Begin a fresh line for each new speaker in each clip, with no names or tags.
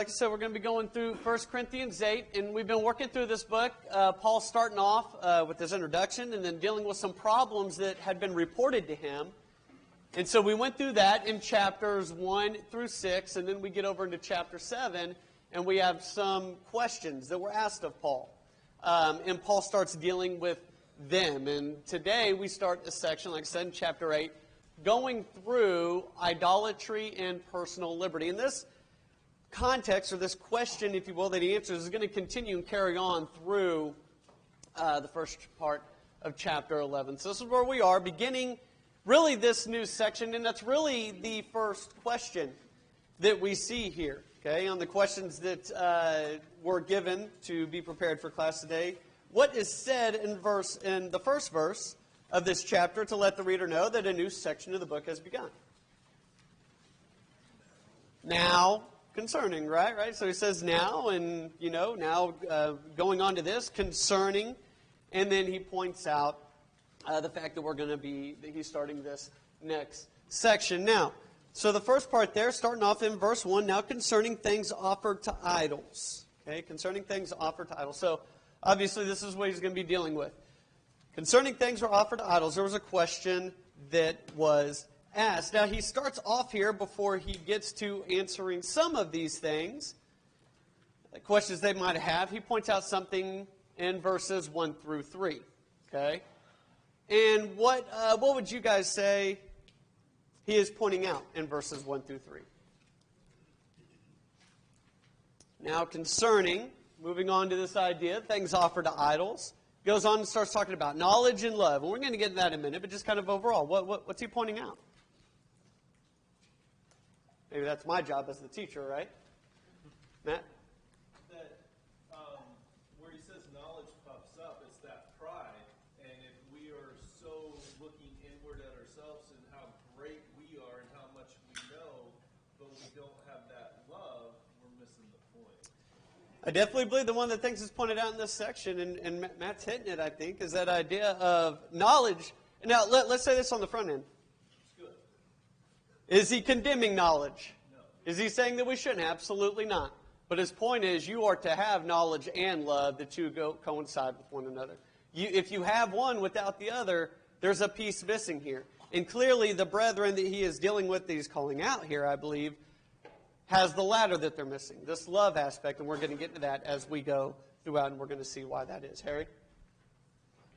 Like I said, we're going to be going through 1 Corinthians 8, and we've been working through this book. Paul's starting off with his introduction and then dealing with some problems that had been reported to him. And so we went through that in chapters 1 through 6, and then we get over into chapter 7, and we have some questions that were asked of Paul. And Paul starts dealing with them. And today we start a section, like I said, in chapter 8, going through idolatry and personal liberty. And this context, or this question, if you will, that he answers is going to continue and carry on through the first part of chapter 11. So this is where we are, beginning really this new section, and that's really the first question that we see here, okay, on the questions that were given to be prepared for class today. What is said in the first verse of this chapter to let the reader know that a new section of the book has begun? Now, concerning, right? So he says now, and, now going on to this, concerning, and then he points out the fact that he's starting this next section. Now, so the first part there, starting off in verse 1, now concerning things offered to idols. Okay, concerning things offered to idols. So, obviously, this is what he's going to be dealing with. Concerning things were offered to idols, there was a question that was asked. Now, he starts off here before he gets to answering some of these things, the questions they might have. He points out something in verses 1 through 3. Okay? And what would you guys say he is pointing out in verses 1 through 3? Now, concerning, moving on to this idea, things offered to idols, goes on and starts talking about knowledge and love. And we're going to get to that in a minute, but just kind of overall, what's he pointing out? Maybe that's my job as the teacher, right? Matt?
That where he says knowledge puffs up, it's that pride. And if we are so looking inward at ourselves and how great we are and how much we know, but we don't have that love, we're missing the point.
I definitely believe the one of the things that's pointed out in this section, and Matt's hitting it, I think, is that idea of knowledge. Now, let's say this on the front end. Is he condemning knowledge?
No.
Is he saying that we shouldn't? Absolutely not. But his point is you are to have knowledge and love, the two coincide with one another. If you have one without the other, there's a piece missing here. And clearly the brethren that he is dealing with, that he's calling out here, I believe, has the latter that they're missing, this love aspect. And we're going to get into that as we go throughout, and we're going to see why that is. Harry?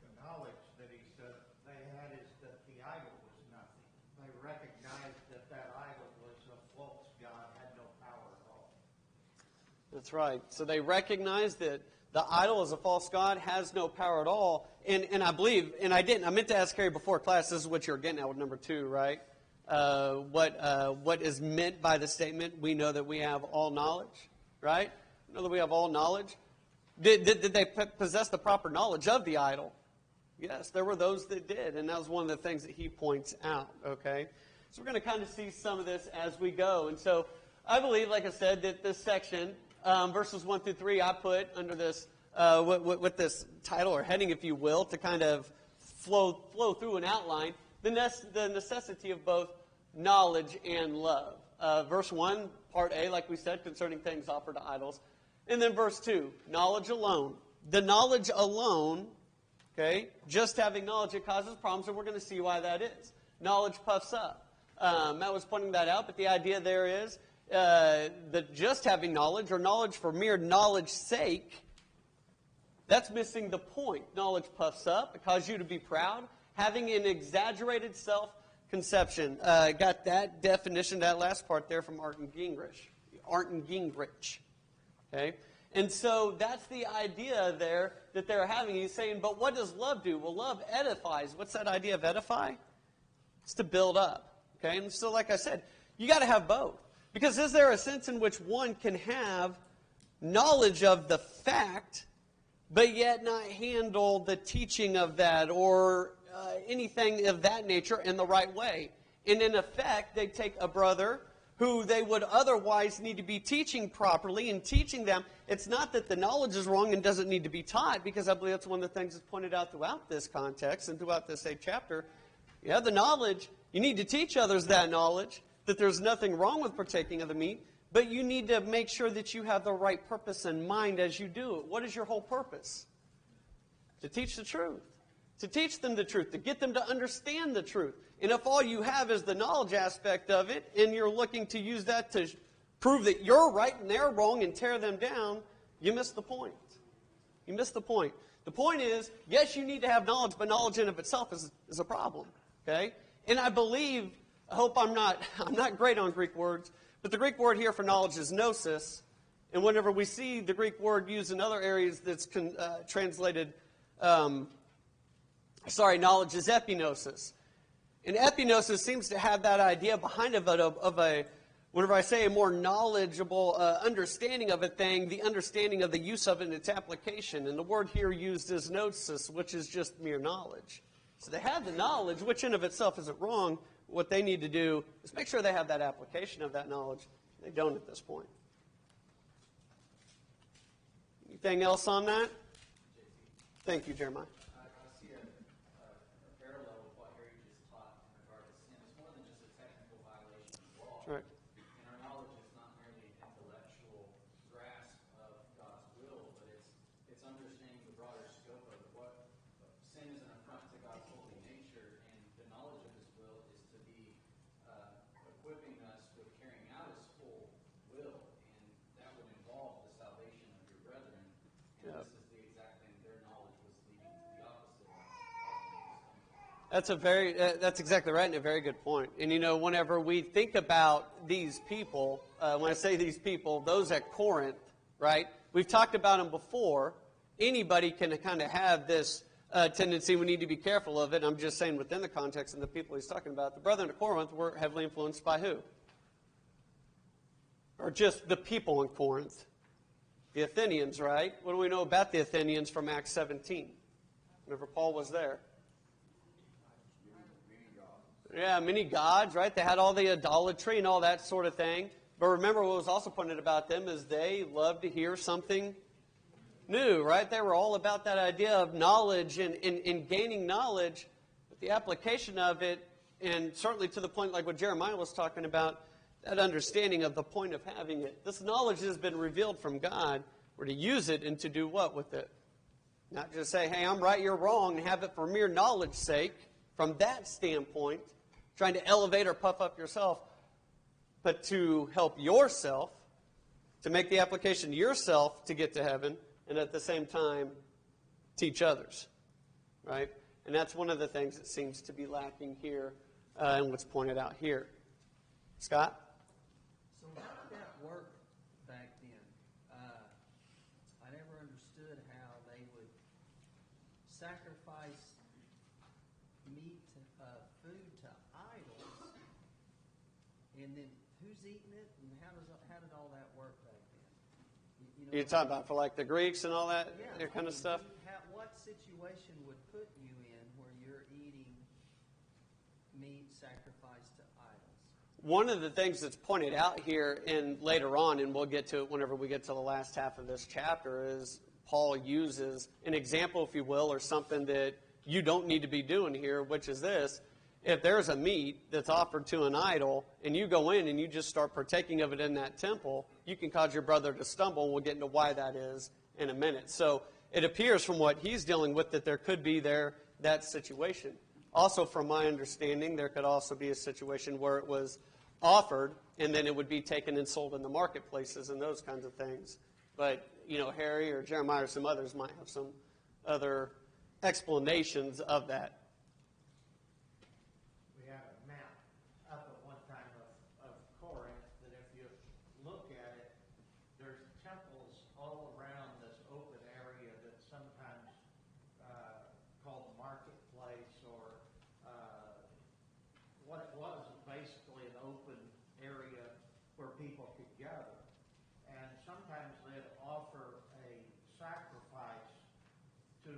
The knowledge that he said they had is that the idol was nothing. They recognized that idol was a false god, had no power at all.
That's right. So they recognize that the idol is a false god, has no power at all. And I believe, and I meant to ask Harry before class, this is what you're getting at with number 2, right? What is meant by the statement, we know that we have all knowledge, right? We know that we have all knowledge. Did they possess the proper knowledge of the idol? Yes, there were those that did, and that was one of the things that he points out, okay? So we're going to kind of see some of this as we go. And so I believe, like I said, that this section, verses 1 through 3, I put under this, with this title or heading, if you will, to kind of flow through an outline, the necessity of both knowledge and love. Verse 1, part A, like we said, concerning things offered to idols. And then verse 2, knowledge alone. The knowledge alone, okay, just having knowledge, it causes problems, and we're going to see why that is. Knowledge puffs up. Matt was pointing that out, but the idea there is that just having knowledge, or knowledge for mere knowledge's sake, that's missing the point. Knowledge puffs up. It causes you to be proud. Having an exaggerated self-conception. Got that definition, that last part there from Arndt and Gingrich. Okay? And so that's the idea there that they're having. He's saying, but what does love do? Well, love edifies. What's that idea of edify? It's to build up. Okay? And so, like I said, you got to have both. Because is there a sense in which one can have knowledge of the fact, but yet not handle the teaching of that or anything of that nature in the right way? And in effect, they take a brother who they would otherwise need to be teaching properly and teaching them. It's not that the knowledge is wrong and doesn't need to be taught, because I believe that's one of the things that's pointed out throughout this context and throughout this 8th chapter. You have the knowledge. You need to teach others that knowledge, that there's nothing wrong with partaking of the meat, But you need to make sure that you have the right purpose in mind as you do it. What is your whole purpose? To teach the truth. To teach them the truth. To get them to understand the truth. And if all you have is the knowledge aspect of it, and you're looking to use that to prove that you're right and they're wrong and tear them down, you miss the point. You miss the point. The point is, yes, you need to have knowledge, but knowledge in of itself is a problem. Okay? And I believe, I hope I'm not great on Greek words, but the Greek word here for knowledge is gnosis. And whenever we see the Greek word used in other areas that's translated, knowledge is epignosis. And epignosis seems to have that idea behind it of a, whenever I say a more knowledgeable understanding of a thing, the understanding of the use of it and its application. And the word here used is gnosis, which is just mere knowledge. So they have the knowledge, which in of itself isn't wrong. What they need to do is make sure they have that application of that knowledge. They don't at this point. Anything else on that? Thank you, Jeremiah.
I see a parallel with what Harry just taught in regard to sin. It's more than just a technical violation of law.
Right.
And our knowledge is not merely an intellectual grasp of God's will, but it's understanding the broader scope of what sin is an affront to God's holy nature, and the knowledge of His will is to be equipping us with carrying out His full will, and that would involve the salvation of your brethren. And
Yep.
this is the exact thing. Their knowledge was leading to the opposite.
That's exactly right, and a very good point. And whenever we think about these people, when I say these people, those at Corinth, right? We've talked about them before. Anybody can kind of have this tendency. We need to be careful of it. I'm just saying within the context of the people he's talking about. The brethren at Corinth were heavily influenced by who? Or just the people in Corinth? The Athenians, right? What do we know about the Athenians from Acts 17? Whenever Paul was there. Yeah, many gods, right? They had all the idolatry and all that sort of thing. But remember, what was also pointed about them is they loved to hear something new, right? They were all about that idea of knowledge and gaining knowledge, but the application of it, and certainly to the point like what Jeremiah was talking about, that understanding of the point of having it. This knowledge has been revealed from God. We're to use it and to do what with it? Not just say, hey, I'm right, you're wrong, and have it for mere knowledge's sake. From that standpoint, trying to elevate or puff up yourself, but to help yourself, to make the application to yourself to get to heaven, and at the same time, teach others. Right? And that's one of the things that seems to be lacking here and what's pointed out here. Scott?
So how did that work back then? I never understood how they would sacrifice meat, food to idols, and then who's eating it, and how did all that work back then?
You're talking about for like the Greeks and all that kind of stuff?
What situation would put you in where you're eating meat sacrificed to idols?
One of the things that's pointed out here and later on, and we'll get to it whenever we get to the last half of this chapter, is Paul uses an example, if you will, or something that you don't need to be doing here, which is this. If there's a meat that's offered to an idol, and you go in and you just start partaking of it in that temple, you can cause your brother to stumble, and we'll get into why that is in a minute. So it appears from what he's dealing with that there could be that situation. Also, from my understanding, there could also be a situation where it was offered, and then it would be taken and sold in the marketplaces and those kinds of things. But, Harry or Jeremiah or some others might have some other explanations of that.
We have a map up at one time of Corinth that if you look at it, there's temples all around this open area that's sometimes called the marketplace, or what it was basically an open area where people could gather. And sometimes they'd offer a sacrifice to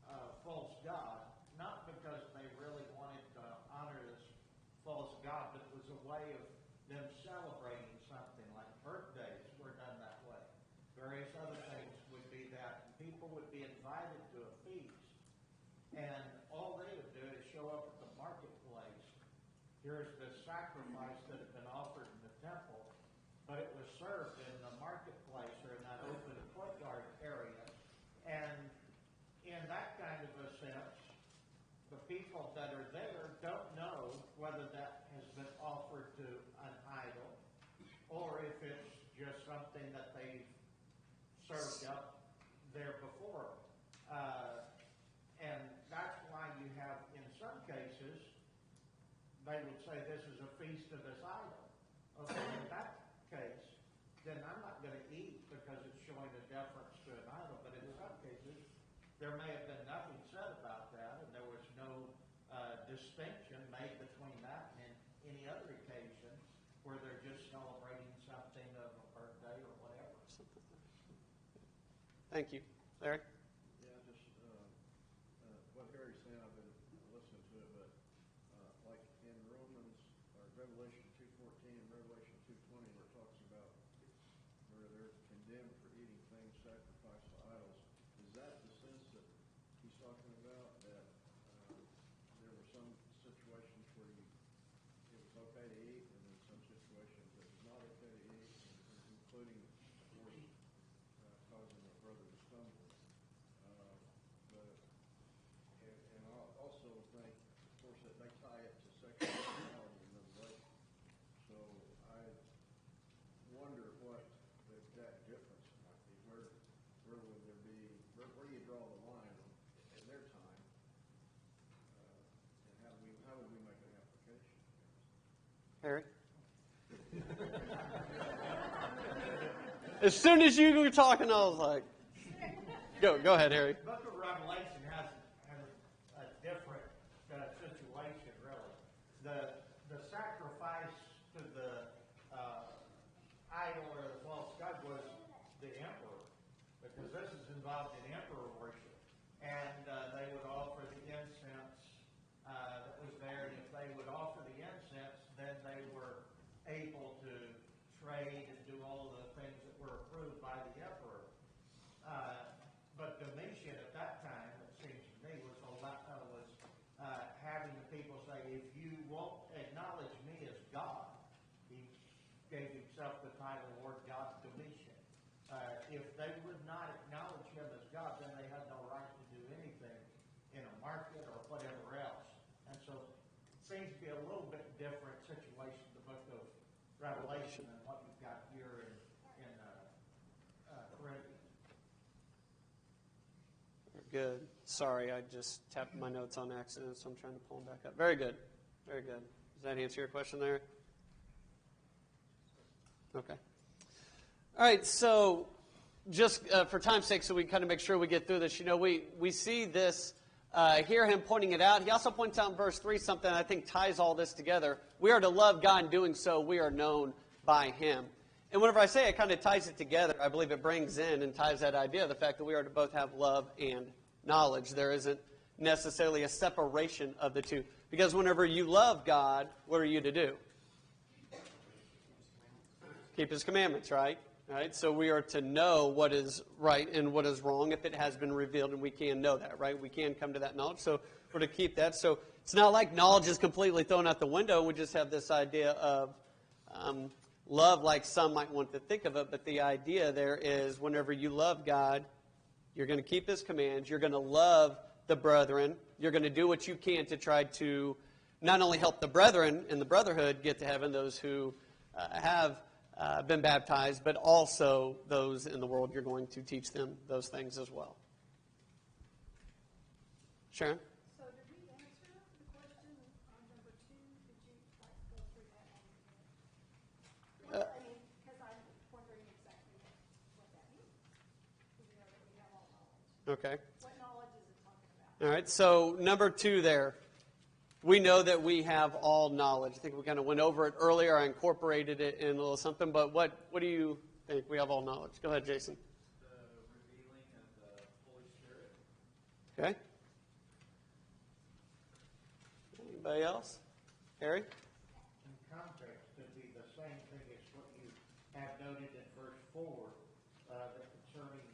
a false god, not because they really wanted to honor this false god, but it was a way of them celebrating something, like birthdays were done that way. Various other things would be that. And people would be invited to a feast, and all they would do is show up at the marketplace. Here's the sacrifice that had been offered in the temple, but it was served in the marketplace or in that open courtyard area. And in that kind of a sense, the people that are there don't know whether that has been offered to an idol or if it's just something that they've served up there before. And that's why you have, in some cases, they would say this is a feast of this idol. Okay, in that case, then I'm not going to eat because it's showing a deference to an idol. But in some cases, there may have been nothing said about that, and there was no distinction made between that and any other occasion where they're just celebrating something of a birthday or whatever.
Thank you. Larry?
Yeah, just what Harry's saying, I've been listening to it, but like in Romans, or Revelation 2:14 and Revelation 2:20, where it talks about where they're condemned for eating things sacrificed to idols, is that the sense that he's talking about, that there were some situations where it was okay to eat, and then some situations that it's not okay to eat, including, of course, causing a brother to stumble. And I also think, of course, that they tie it to sexual immorality in Revelation. So I wonder what the exact difference might be. Where would there be? Where do you draw the line in their time? And how would we make an application?
Harry? As soon as you were talking, I was like, go ahead, Harry.
The book of Revelation has a different situation, really. The sacrifice to the idol or the false god was the emperor, because this is involved in emperor worship. And they would offer the incense that was there, and if they would offer the incense, then they were able to trade and do all of the things that were approved by the emperor. But Domitian at that time, it seems to me, was having the people say, if you won't acknowledge me as God, he gave himself the title Lord God Domitian. If they would not acknowledge him as God, then they had no right to do anything in a market or whatever else. And so it seems to be a little bit different situation in the book of Revelation than what you've got here in Corinthians.
Good. Sorry, I just tapped my notes on accident, so I'm trying to pull them back up. Very good. Very good. Does that answer your question there? Okay. All right, so just for time's sake, so we kind of make sure we get through this, we see this, hear him pointing it out. He also points out in verse 3 something I think ties all this together. We are to love God, and doing so, we are known by him. And whenever I say it kind of ties it together, I believe it brings in and ties that idea, the fact that we are to both have love and knowledge. There isn't necessarily a separation of the two. Because whenever you love God, what are you to do? Keep his commandments, right? Right? So we are to know what is right and what is wrong if it has been revealed, and we can know that, right? We can come to that knowledge, so we're to keep that. So it's not like knowledge is completely thrown out the window, and we just have this idea of love like some might want to think of it, but the idea there is whenever you love God, you're going to keep his commands, you're going to love the brethren, you're going to do what you can to try to not only help the brethren in the brotherhood get to heaven, those who have been baptized, but also those in the world, you're going to teach them those things as well. Sharon?
So did we answer the question on number 2? Did you go through that on your head? Because I'm wondering exactly what that means. We know that we have all knowledge.
Okay.
What knowledge is it talking about?
All right, so number 2 there. We know that we have all knowledge. I think we kind of went over it earlier. I incorporated it in a little something. But what do you think? We have all knowledge. Go ahead, Jason.
The revealing of the Holy Spirit.
Okay. Anybody else? Harry?
In context, could be the same thing as what you have noted in verse 4, that concerning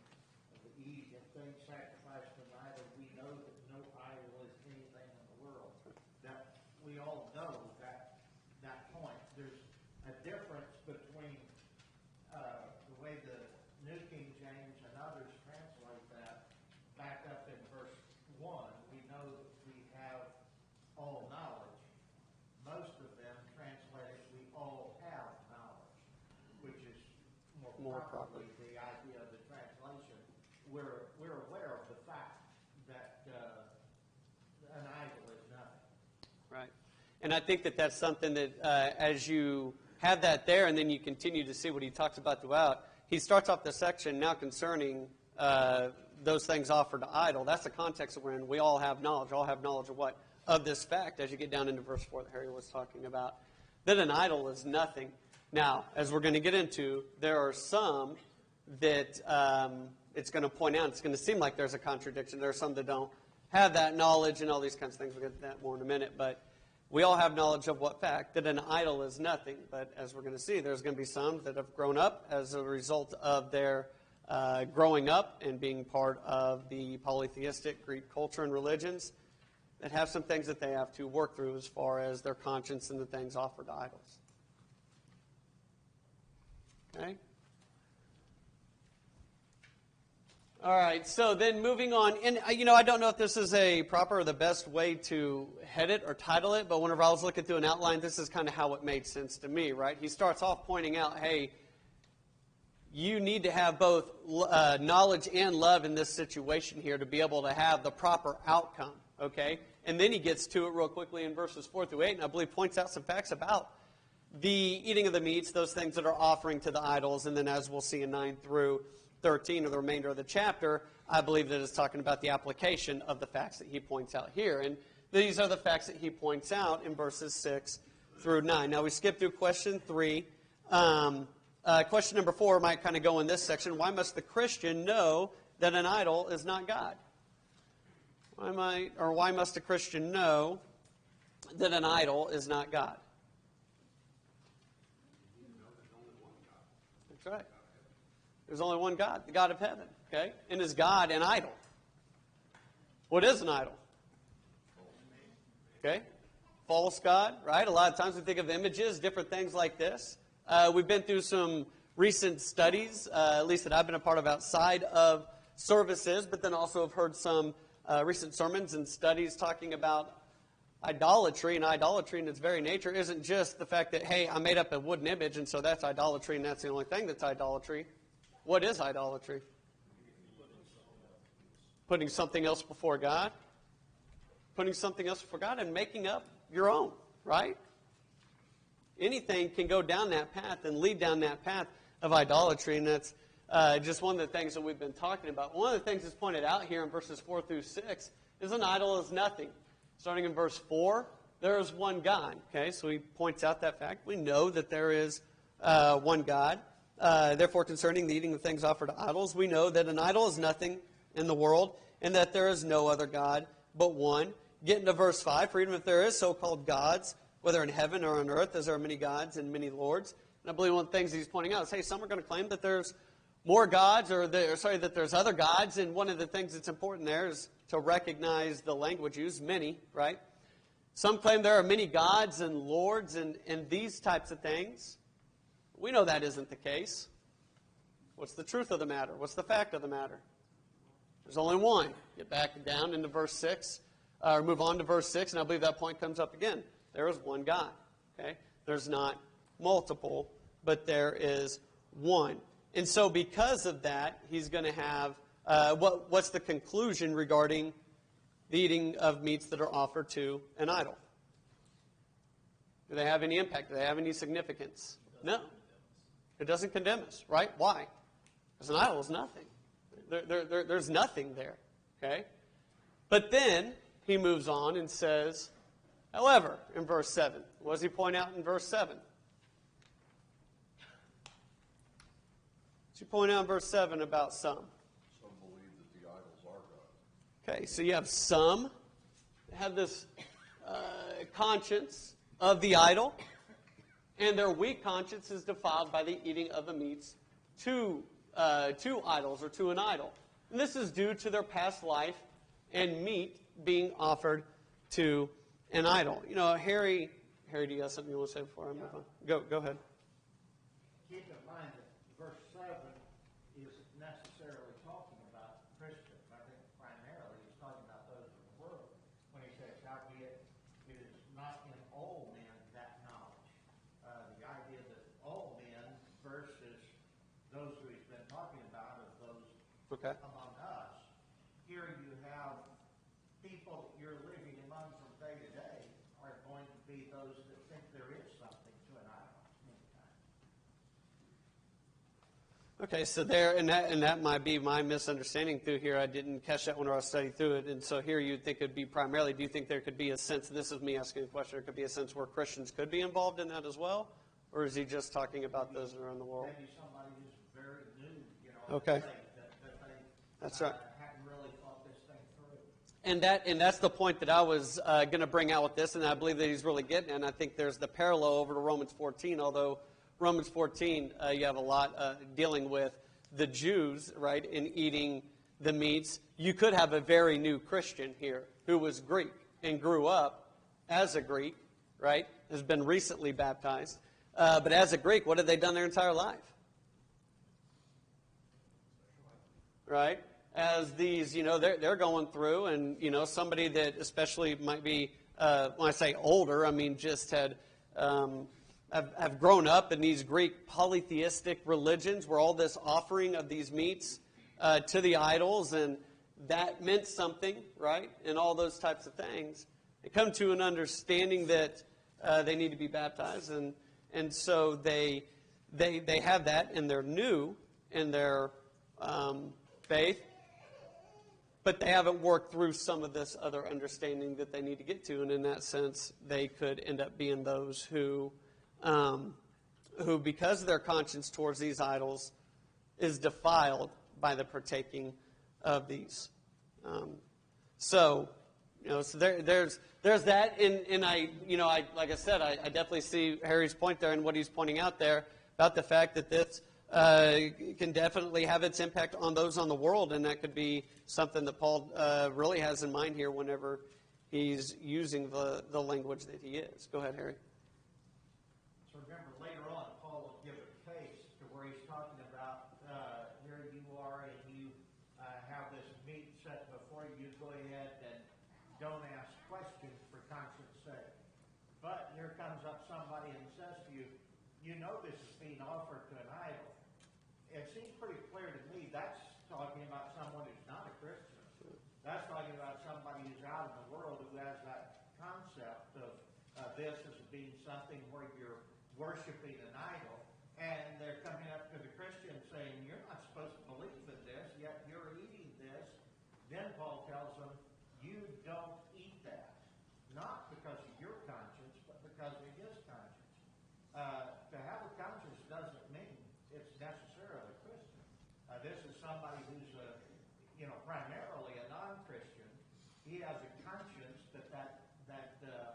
the eating of things sacrificed to an idol, we know that no idol is anything in the world. That we all know that point. There's a difference between New King James and others translate that back up in verse 1. We know that we have all knowledge. Most of them translate it, we all have knowledge, which is more properly the idea of the translation. We're aware of the fact that an idol is nothing.
Right. And I think that that's something that as you have that there and then you continue to see what he talks about throughout, he starts off the section now concerning those things offered to idol. That's the context that we're in. We all have knowledge. All have knowledge of what? Of this fact, as you get down into verse 4 that Harry was talking about, that an idol is nothing. Now, as we're going to get into, there are some that it's going to point out, it's going to seem like there's a contradiction. There are some that don't have that knowledge and all these kinds of things. We'll get to that more in a minute. But we all have knowledge of what fact? That an idol is nothing. But as we're going to see, there's going to be some that have grown up as a result of their growing up and being part of the polytheistic Greek culture and religions that have some things that they have to work through as far as their conscience and the things offered to idols. Okay? All right, so then moving on, and I don't know if this is a proper or the best way to head it or title it, but whenever I was looking through an outline, this is kind of how it made sense to me, right? He starts off pointing out, hey, you need to have both knowledge and love in this situation here to be able to have the proper outcome, okay? And then he gets to it real quickly in verses 4 through 8, and I believe points out some facts about the eating of the meats, those things that are offering to the idols, and then as we'll see in 9 through 13, or the remainder of the chapter, I believe that it's talking about the application of the facts that he points out here. And these are the facts that he points out in verses 6 through 9. Now we skip through question 3. Question number 4 might kind of go in this section. Why must the Christian know that an idol is not God? Why must a Christian know that an idol is not God? That's right. There's only one God, the God of heaven. Okay? And is God an idol? What is an idol? Okay? False God, right? A lot of times we think of images, different things like this. We've been through some recent studies, at least that I've been a part of outside of services, but then also have heard some recent sermons and studies talking about idolatry. And idolatry in its very nature isn't just the fact that, hey, I made up a wooden image and so that's idolatry and that's the only thing that's idolatry. What is idolatry? Putting something else before God. Putting something else before God and making up your own, right? Anything can go down that path and lead down that path of idolatry, and that's just one of the things that we've been talking about. One of the things that's pointed out here in verses 4 through 6 is an idol is nothing. Starting in verse 4, there is one God. Okay, so he points out that fact. We know that there is one God. Therefore, concerning the eating of things offered to idols, we know that an idol is nothing in the world, and that there is no other God but one. Get into verse 5. For even if there is so-called gods, whether in heaven or on earth, as there are many gods and many lords. And I believe one of the things he's pointing out is, hey, some are going to claim that there's more gods, that there's other gods. And one of the things that's important there is to recognize the language used, many, right? Some claim there are many gods and lords and these types of things. We know that isn't the case. What's the truth of the matter? What's the fact of the matter? There's only one. Get back down into verse 6, or move on to verse 6, and I believe that point comes up again. There is one God. Okay? There's not multiple, but there is one. And so because of that, he's going to have, what's the conclusion regarding the eating of meats that are offered to an idol? Do they have any impact? Do they have any significance? No. It doesn't condemn us, right? Why? Because an idol is nothing. There's nothing there. Okay? But then he moves on and says, however, in verse 7, what does he point out in verse 7? What's he point out in verse 7 about some?
Some believe that the idols are God.
Okay, so you have some that have this conscience of the idol, and their weak conscience is defiled by the eating of the meats to idols or to an idol. And this is due to their past life and meat being offered to an idol. You know, Harry, do you have something you want to say before I move on? Go ahead.
Keep in mind that verse 7 is necessarily talking about Christians. I think primarily he's talking about those in the world when he says, howbeit it is not in all men that knowledge. The idea that all men versus those who he's been talking about of those
Okay.
among us. Here you have people that you're living among from day to day are going to be those that think there is something to an idol many times.
Okay, so there, and that might be my misunderstanding through here. I didn't catch that when I was studying through it, and so here you'd think it'd be primarily, do you think there could be a sense, this is me asking a question, there could be a sense where Christians could be involved in that as well? Or is he just talking about those that are in the world?
Maybe somebody who's very new, you know,
Okay.
that they
That's right.
hadn't really thought this thing through.
And that's the point that I was going to bring out with this, and I believe that he's really getting at. And I think there's the parallel over to Romans 14, although Romans 14, you have a lot dealing with the Jews, right, in eating the meats. You could have a very new Christian here who was Greek and grew up as a Greek, right, has been recently baptized. But as a Greek, what have they done their entire life? Right? As these, they're going through, and, somebody that especially might be, when I say older, I mean just had have grown up in these Greek polytheistic religions where all this offering of these meats to the idols, and that meant something, right? And all those types of things. They come to an understanding that they need to be baptized, and so they have that, and they're new in their faith, but they haven't worked through some of this other understanding that they need to get to, and in that sense, they could end up being those who, because of their conscience towards these idols, is defiled by the partaking of these. So there's that, and I like I said, I definitely see Harry's point there and what he's pointing out there about the fact that this can definitely have its impact on those on the world, and that could be something that Paul really has in mind here whenever he's using the language that he is. Go ahead, Harry.
So remember, later on, Paul will give a case to where he's talking about, here you are and you have this meat set before you, go ahead and don't ask questions for conscience sake. But here comes up somebody and says to you, you know this is being offered to an idol. It seems pretty clear to me that's talking about someone who's not a Christian. That's talking about somebody who's out in the world who has that concept of this as being something where you're worshiping an idol, and they're coming up to the Christian saying, you're not supposed to believe in this, yet you're eating this. Then Paul tells them, you don't eat that. Not because of your conscience, but because of his conscience. To have a conscience doesn't mean it's necessarily Christian. This is somebody who's primarily a non-Christian. He has a conscience that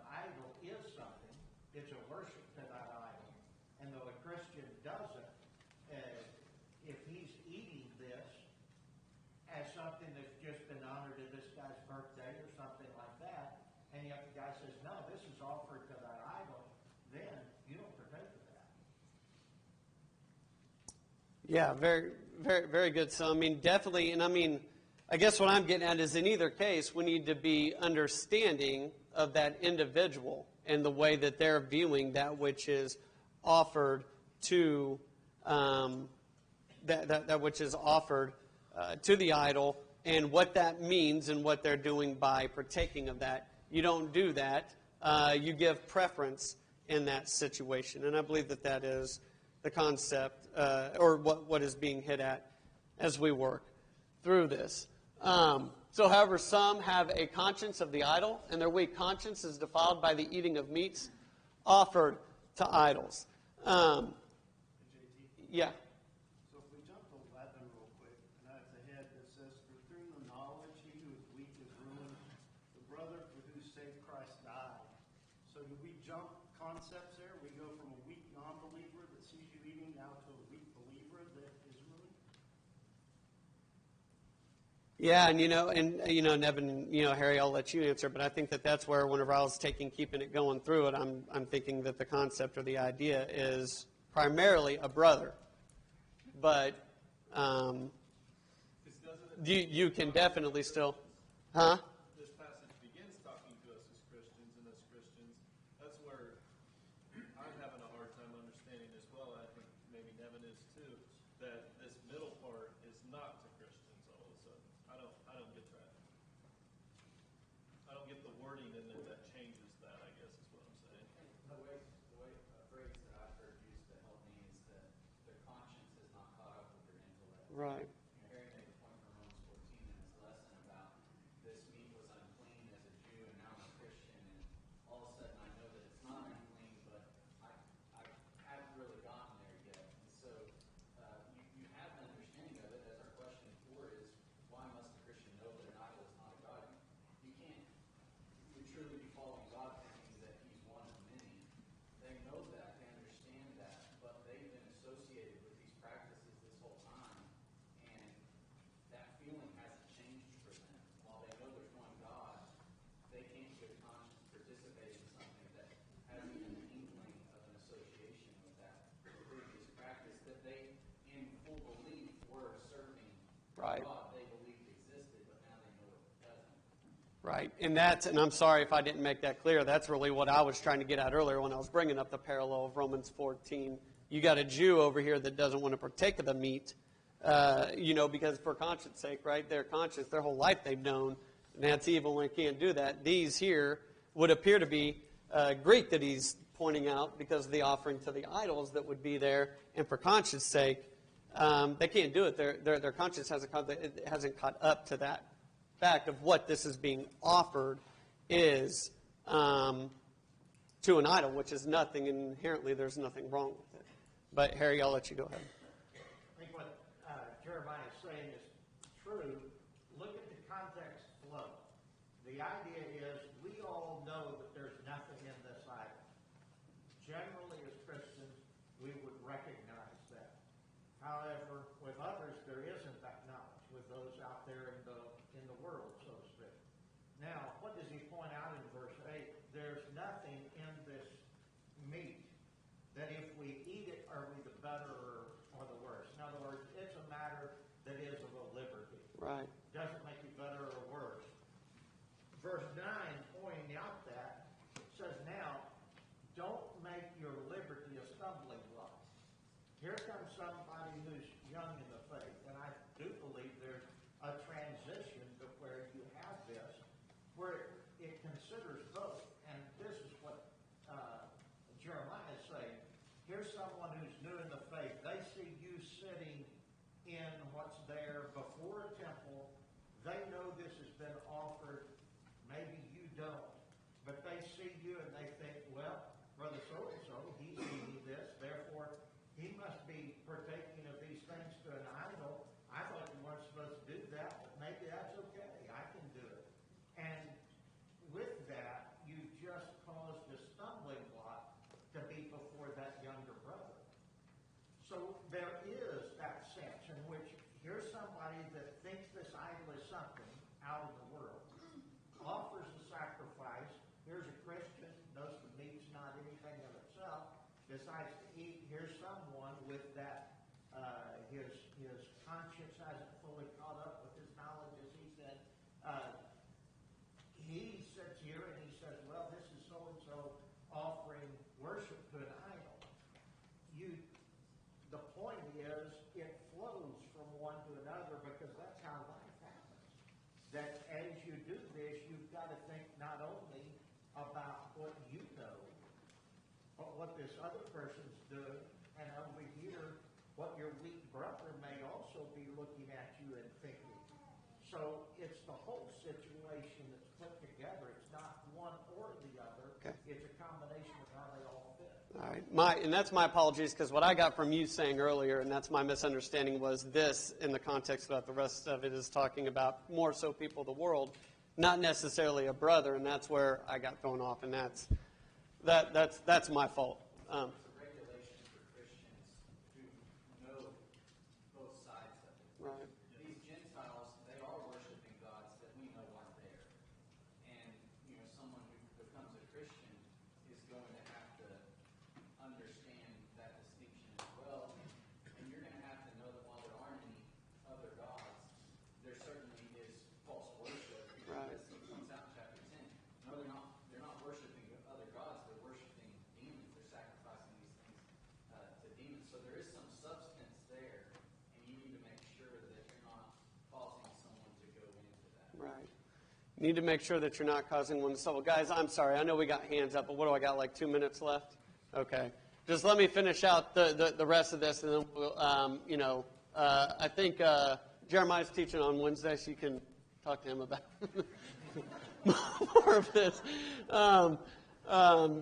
idol is something. It's a worship to that idol. And though a Christian doesn't, if he's eating this as something that's just been honored to this guy's birthday or something like that, and yet the guy says, no, this is offered to that idol, then you don't partake of that.
Yeah, very, very, very good. So, definitely, and I guess what I'm getting at is in either case, we need to be understanding of that individual and the way that they're viewing that which is offered to that which is offered to the idol, and what that means and what they're doing by partaking of that. You don't do that. You give preference in that situation, and I believe that is the concept or what is being hit at as we work through this. So, however, some have a conscience of the idol, and their weak conscience is defiled by the eating of meats offered to idols. Yeah.
So if we jump to 11 real quick, and at the head that says, for through the knowledge he who is weak is ruined, the brother for whose sake Christ died. So do we jump concepts there? We go from a weak non-believer that sees you eating now to a weak believer that is ruined?
Yeah, and Nevin, Harry, I'll let you answer, but I think that's where whenever I was keeping it going through it, I'm thinking that the concept or the idea is primarily a brother, but you can definitely still, huh?
This passage begins talking to us as Christians, and as Christians, that's where I'm having a hard time understanding as well. I think maybe Nevin is too. That this middle part is not to Christians all of a sudden. I don't get that. I don't get the wording in there that changes that, I guess is what I'm saying.
The way a phrase that I've heard used to help me is that their conscience is not caught up with their intellect.
Right.
Harry made a point from Romans 14 in his lesson about this meat was unclean as a Jew, and now I'm a Christian, and all of a sudden I know that it's not unclean, but I haven't really gotten there yet. And so you have an understanding of it, as our question before is, why must a Christian know that an idol is not a God? You can't truly be following God thinking that he's one of many. They know that, they understand that, but they've been associated with these practices this whole time, and that feeling hasn't changed for them. While they know there's one God, they can't good conscience participate in something that has even an inkling of an association with that previous practice that they, in full belief, were serving
Right.
God they believed existed, but now they know it doesn't.
Right, and I'm sorry if I didn't make that clear, that's really what I was trying to get at earlier when I was bringing up the parallel of Romans 14. You got a Jew over here that doesn't want to partake of the meat, because for conscience sake, right, their conscience, their whole life they've known, and that's evil and can't do that. These here would appear to be Greek that he's pointing out because of the offering to the idols that would be there, and for conscience sake, they can't do it. Their conscience hasn't caught up to that fact of what this is being offered is to an idol, which is nothing, and inherently there's nothing wrong with it. But Harry, I'll let you go ahead.
I think what Jeremiah is saying is true. Look at the context below. The idea is we all know that there's nothing in this idol. Generally, as Christians, we would recognize that. However, with others, there isn't that knowledge. With those out there in the world, so to speak. Now, what does he point out in verse 8? There's nothing in this meat that if we eat it, are we the better or the worse? In other words, it's a matter that is of a liberty.
Right.
Doesn't make you better or worse. Verse 9, pointing out that, says, now, don't make your liberty a stumbling block. Here comes somebody who's young in the faith, and I do believe there's a transition to where you have this, where it considers both. And this is what Jeremiah is saying. Here's someone who's new in the faith. They see you sitting in what's there before a temple. They know this has been offered. Maybe you don't. But they see you and they think, well, Brother so-and-so, he's eating this, therefore he must be partaking of these things to an idol. I thought you weren't supposed to do that, but maybe that's okay. I can do it. And with that, you just caused a stumbling block to be before that younger brother. So there is that sense in which here's somebody that thinks this idol is something out of the world, offers a sacrifice. Here's a Christian, knows the meat's not anything of itself, decides to eat. Here's someone with that, his conscience hasn't fully caught up with his knowledge, as he said. He sits here and he says, well, this is so-and-so offering worship to an idol. The point is, it flows from one to another because that's how life happens. That as you do this, you've got to think not only about what you know, but what this other person's doing, and over here, what your weak brother may also be looking at you and thinking. So it's the whole situation that's put together. It's not one or the other.
Okay.
It's a combination of how they all fit.
All right. And that's my apologies, because what I got from you saying earlier, and that's my misunderstanding, was this in the context that the rest of it is talking about more so people of the world, not necessarily a brother, and that's where I got thrown off, and that's my fault.
It's a regulation for Christians who know both sides of it.
Right.
These Gentiles, they are worshiping gods that we know aren't there. And, someone who becomes a Christian is going to have to understand that distinction as well. And you're going to have to know that while there aren't any other gods, there's certain
Need to make sure that you're not causing one to stumble. Guys, I'm sorry. I know we got hands up, but what do I got, like 2 minutes left? Okay. Just let me finish out the rest of this, and then we'll, I think Jeremiah's teaching on Wednesday, so you can talk to him about more of this.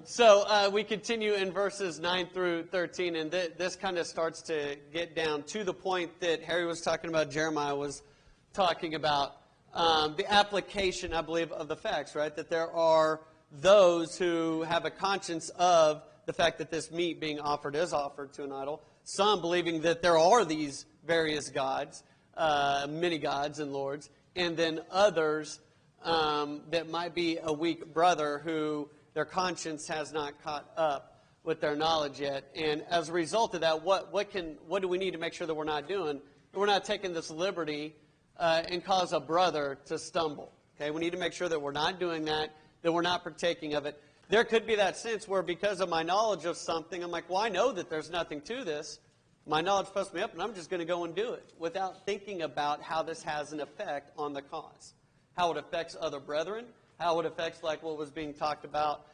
So we continue in verses 9 through 13, and this kind of starts to get down to the point that Harry was talking about, Jeremiah was talking about. The application, I believe, of the facts, right? That there are those who have a conscience of the fact that this meat being offered is offered to an idol. Some believing that there are these various gods, many gods and lords, and then others that might be a weak brother who their conscience has not caught up with their knowledge yet. And as a result of that, what do we need to make sure that we're not doing? That we're not taking this liberty and cause a brother to stumble. Okay, we need to make sure that we're not doing that we're not partaking of it. There could be that sense where because of my knowledge of something, I'm like, well, I know that there's nothing to this. My knowledge puffs me up, and I'm just going to go and do it without thinking about how this has an effect on the cause, how it affects other brethren, how it affects, like what was being talked about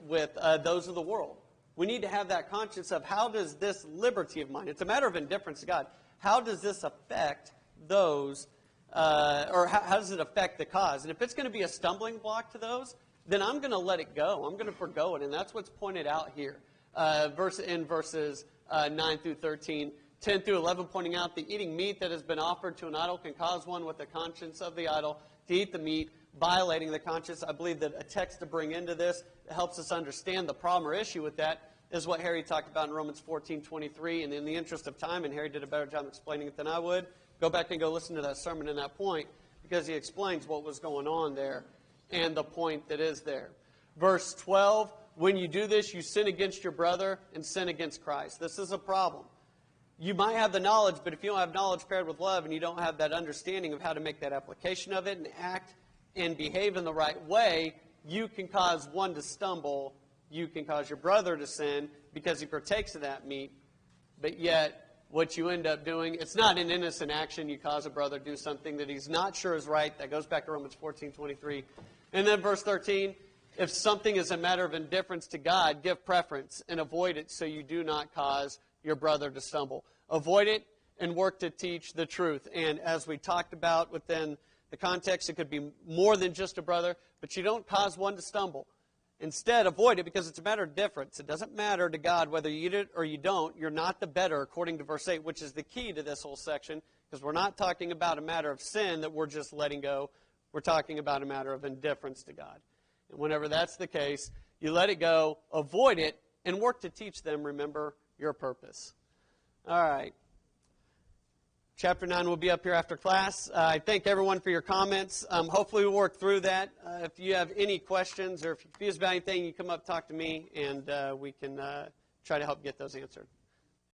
with those of the world. We need to have that conscience of how does this liberty of mine, it's a matter of indifference to God, how does this affect those, or how does it affect the cause? And if it's going to be a stumbling block to those, then I'm going to let it go. I'm going to forgo it. And that's what's pointed out here. In verses 9 through 13, 10 through 11, pointing out that eating meat that has been offered to an idol can cause one with the conscience of the idol to eat the meat, violating the conscience. I believe that a text to bring into this that helps us understand the problem or issue with that is what Harry talked about in Romans 14:23. And in the interest of time, and Harry did a better job explaining it than I would, go back and go listen to that sermon in that point, because he explains what was going on there and the point that is there. Verse 12, when you do this, you sin against your brother and sin against Christ. This is a problem. You might have the knowledge, but if you don't have knowledge paired with love and you don't have that understanding of how to make that application of it and act and behave in the right way, you can cause one to stumble. You can cause your brother to sin because he partakes of that meat. But yet, what you end up doing, it's not an innocent action. You cause a brother to do something that he's not sure is right. That goes back to Romans 14:23. And then verse 13, if something is a matter of indifference to God, give preference and avoid it so you do not cause your brother to stumble. Avoid it and work to teach the truth. And as we talked about within the context, it could be more than just a brother, but you don't cause one to stumble. Instead, avoid it because it's a matter of difference. It doesn't matter to God whether you eat it or you don't. You're not the better, according to verse 8, which is the key to this whole section, because we're not talking about a matter of sin that we're just letting go. We're talking about a matter of indifference to God. And whenever that's the case, you let it go, avoid it, and work to teach them, remember, your purpose. All right. Chapter 9 will be up here after class. I thank everyone for your comments. Hopefully we'll work through that. If you have any questions or if you're confused about anything, you come up, talk to me, and we can try to help get those answered.